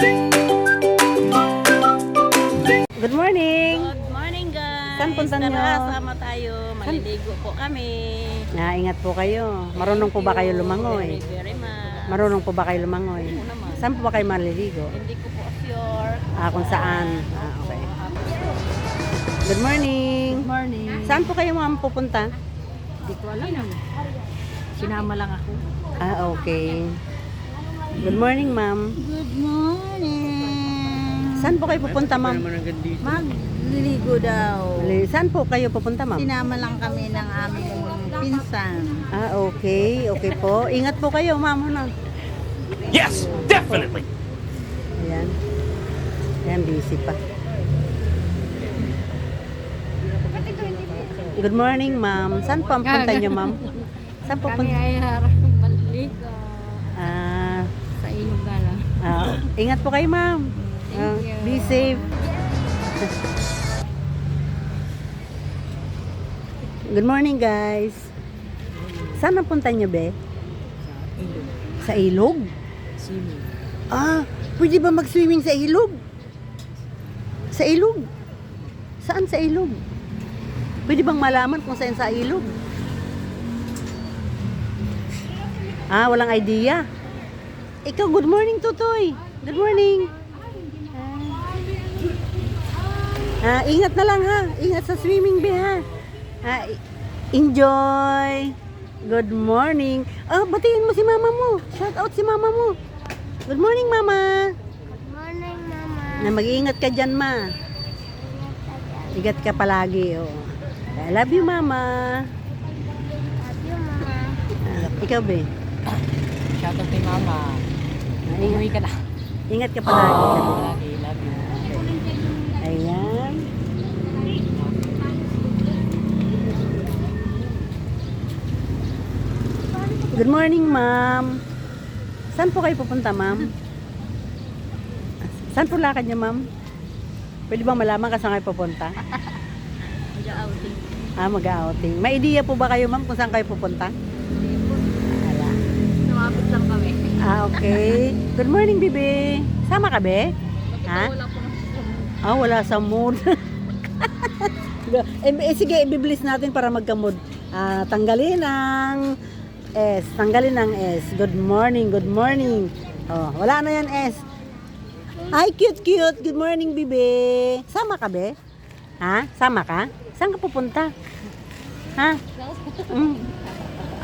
Good morning! Good morning guys! Saan punta niyo? Tara, sama tayo. Maliligo po kami. Ingat po kayo. Marunong po ba kayo lumangoy? Very much. Marunong po ba kayo lumangoy? Oo naman. Saan po ba kayo maliligo? Hindi ko po sure. Kung saan? Okay. Good morning! Good morning. Saan po kayo ma'am pupunta? Hindi ko alam. Sinama lang ako. Okay. Good morning ma'am. Good morning. Saan po kayo pupunta ma'am? Magliligo daw. Saan po kayo pupunta ma'am? Sinama lang kami ng aming pinsan. Okay. Okay po. Ingat po kayo ma'am. Ano? Yes, definitely. Ayan. Ayan, busy pa. Good morning, ma'am. Saan po ang punta niyo, ma'am? Saan po Kami punta? ay harap maliligo. Sa ilog gala. Ingat po kayo, ma'am. Thank you. Be safe. Good morning, guys. Saan ang punta niyo, be? Sa ilog? Swimming. Pwede ba mag-swimming sa ilog? Sa ilog? Saan sa ilog? Pwede bang malaman kung saan sa ilog? Walang idea. Ikaw, good morning, Tutoy. Good morning. Ingat na lang ha. Ingat sa swimming, be ha. Enjoy. Good morning. Batiin mo si mama mo. Shout out si mama mo. Good morning, mama. Good morning, Mama. Mag-iingat ka dyan, ma. Ingat ka palagi, oh. I love you, mama. Love you, Mama. Ikaw, be. Shout out kay Mama. Umuwi ka na. Ingat ka palagi. Lagi, love you. Ayan. Good morning, ma'am. Saan po kayo pupunta, ma'am? Saan po lakad niyo, ma'am? Pwede bang malaman ka saan kayo pupunta? Mag-outing. Mag-outing. May idea po ba kayo, ma'am, kung saan kayo pupunta? Wala. Lumapit lang kami. Okay. Good morning, bibi. Sama ka, be? Ha? Wala po Wala sa mood. Sige, ibibilis natin para magka-mood. Tanggalin ang S. Tanggalin ang S. Good morning, good morning. Wala na yan S. Hi, cute. Good morning, bibi. Sama ka, be? Ha? Sama ka? Saan ka pupunta? Ha?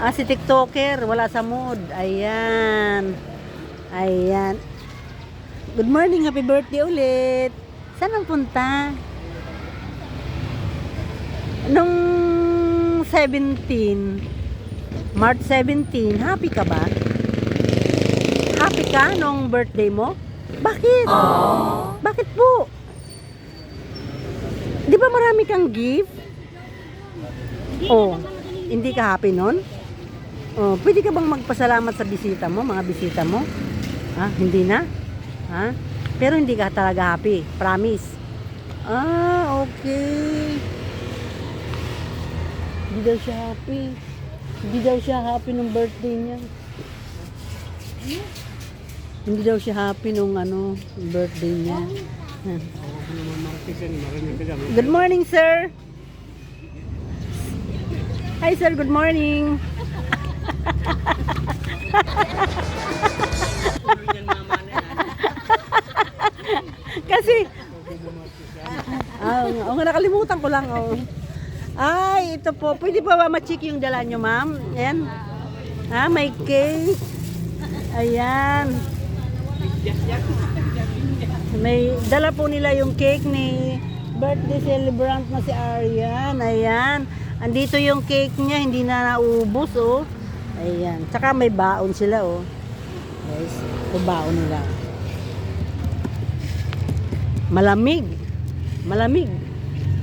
Si TikToker, wala sa mood. Ayan. Good morning, happy birthday ulit. Saan ang punta? Nung 17, March 17, happy ka ba? Happy ka nung birthday mo? Bakit? Bakit po? Di ba marami kang gift? Hindi ka happy nun? Pwede ka bang magpasalamat sa bisita mo, mga bisita mo? Hindi na? Pero hindi ka talaga happy, promise. Okay. Hindi daw siya happy. Hindi daw siya happy nung birthday niya. Hindi daw siya happy nung birthday niya. Good morning, sir. Hi, sir. Good morning. Kasi nakalimutan ko lang. Ay, ito po. Pwede pa ba ma-check yung dala nyo, ma'am? Ayan. May cake. Ayan. May dala po nila yung cake ni birthday celebrant na si Arian. Ayan. Andito yung cake niya. Hindi na naubos, oh. Ayan. Tsaka may baon sila, oh. Guys, ito baon nila. Malamig.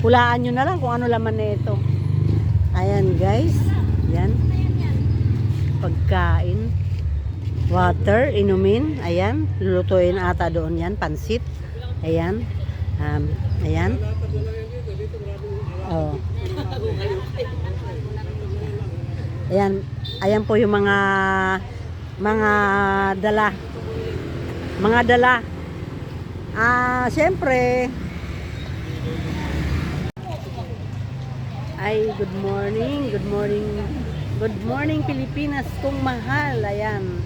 Hulaan nyo na lang kung ano laman na ito. Ayan, guys. Ayan. Pagkain. Water, inumin. Ayan. Lulutuin ata doon yan. Pansit. Ayan. Ayan. Ayan po yung mga dala. Siyempre, ay, good morning, good morning Pilipinas kung mahal. Ayan,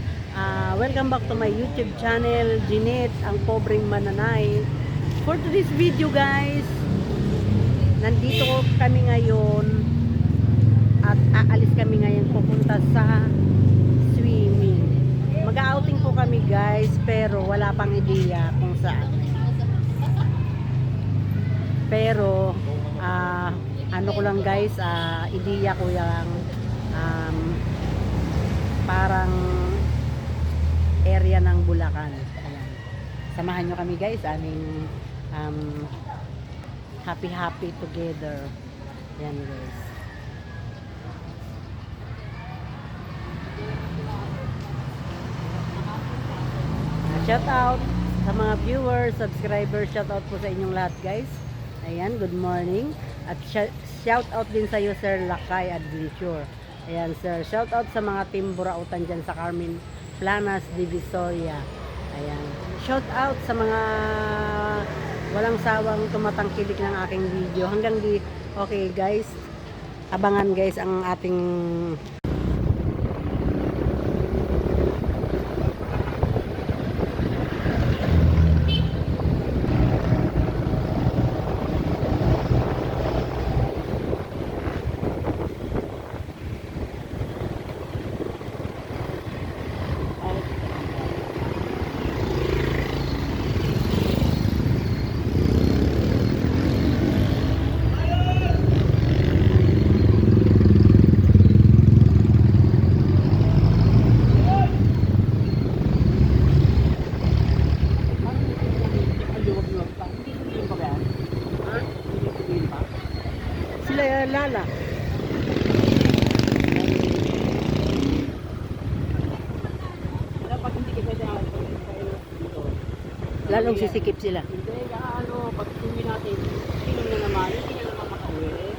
welcome back to my YouTube channel, Jeanette, ang pobreng mananay. For today's video guys, nandito kami ngayon at aalis kami ngayon pupunta sa swimming. Mag-outing po kami guys, pero wala pang ideya kung saan. Pero ano ko lang guys, ideya ko yung parang area ng Bulacan. Ayan. Samahan nyo kami guys, aming happy together. Ayan guys. Shout out sa mga viewers, subscribers, shout out po sa inyong lahat guys. Ayan, good morning. At shout out din sa iyo Sir Lakay Adventure. Ayan sir, shout out sa mga team Burautan dyan sa Carmen Planas, Divisoria. Ayan, shout out sa mga walang sawang tumatangkilik ng aking video. Hanggang okay guys, abangan guys ang ating sila Lala. Dapat hindi kasi Lalong sisikip sila. Hindi, pag tuwi natin, hindi na naman makauwi.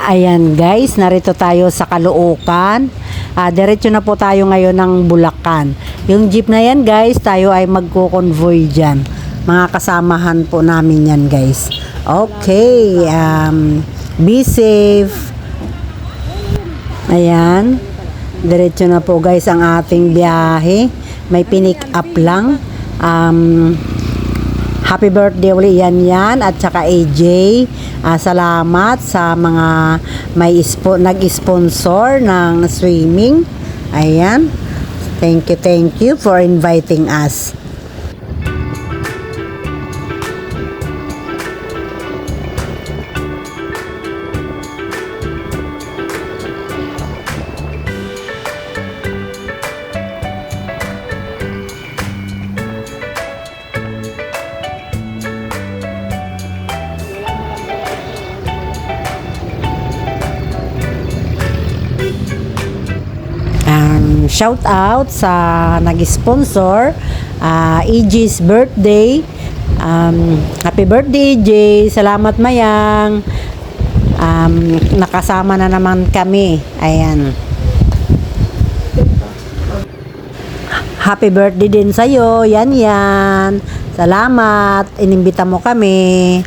Ayan guys, narito tayo sa Caloocan. Diretso na po tayo ngayon ng Bulacan. Yung jeep na yan guys, tayo ay magko-convoy dyan. Mga kasamahan po namin yan guys. Okay, be safe. Ayan, diretso na po guys ang ating biyahe. May pinick up lang. Happy birthday uli yan at saka AJ. Salamat sa mga nag-sponsor ng swimming. Ayan. Thank you for inviting us. Shout out sa nag-sponsor, EJ's birthday. Happy birthday EJ, salamat Mayang. Nakasama na naman kami. Ayan. Happy birthday din sa'yo. Yan. Salamat. Inimbita mo kami.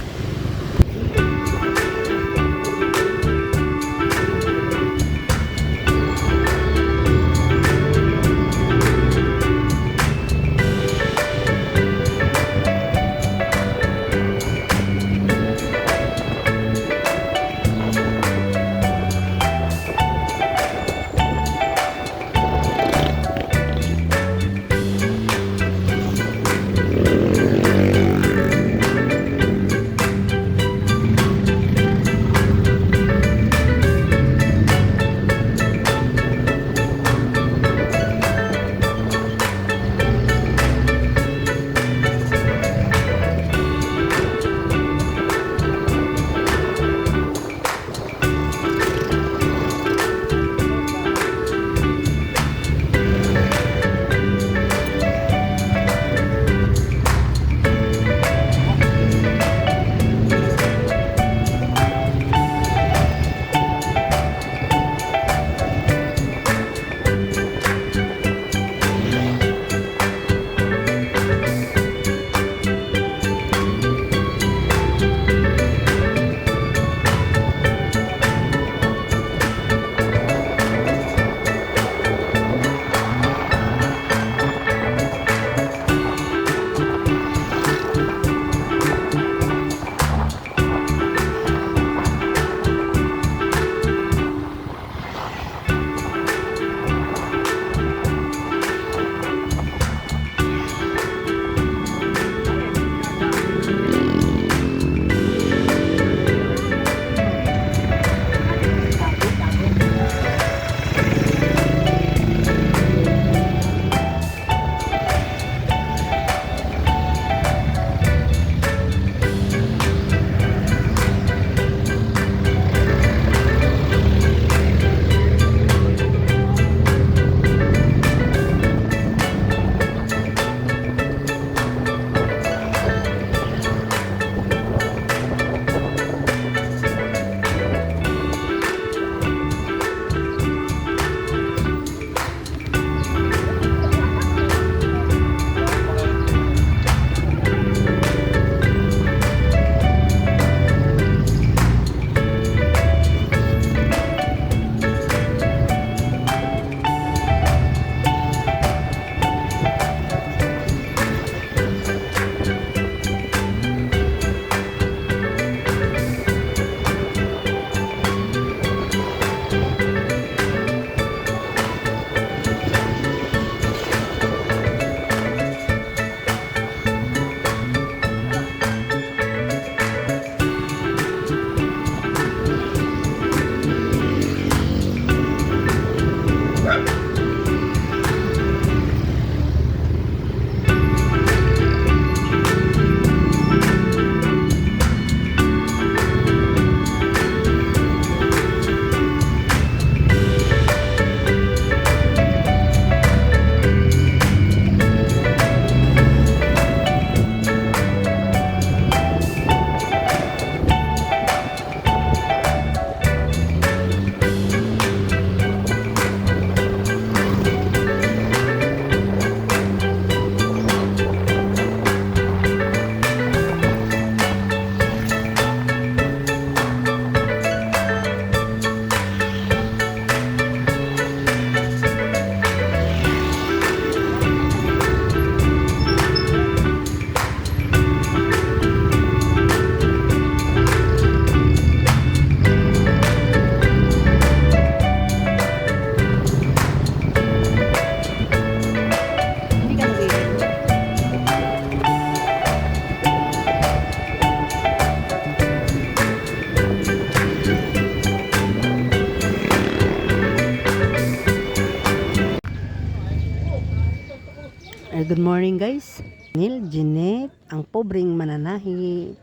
Good morning guys. Neil, Jeanette, ang pobreng mananahi.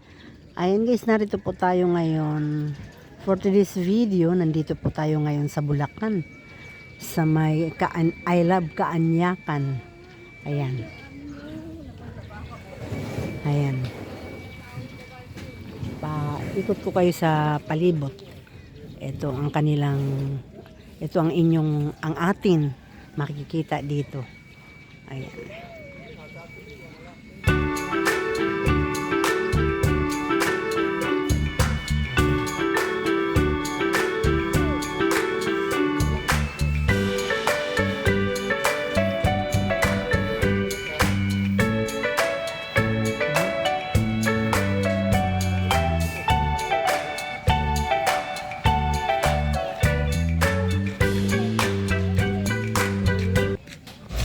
Ayan guys, narito po tayo ngayon. For today's video, nandito po tayo ngayon sa Bulacan. Sa may I Love Kaanyakan. Ayan. Ayan. Ikot ko kayo sa palibot. Ito ang ang atin makikita dito. Ayan.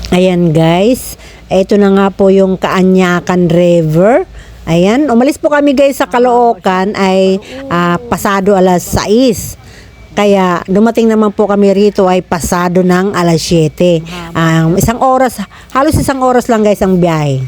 Ayan guys, ito na nga po yung Kaanyakan River. Ayan, umalis po kami guys sa Caloocan ay pasado alas 6. Kaya dumating naman po kami rito ay pasado ng alas 7. Halos isang oras lang guys ang biyahe.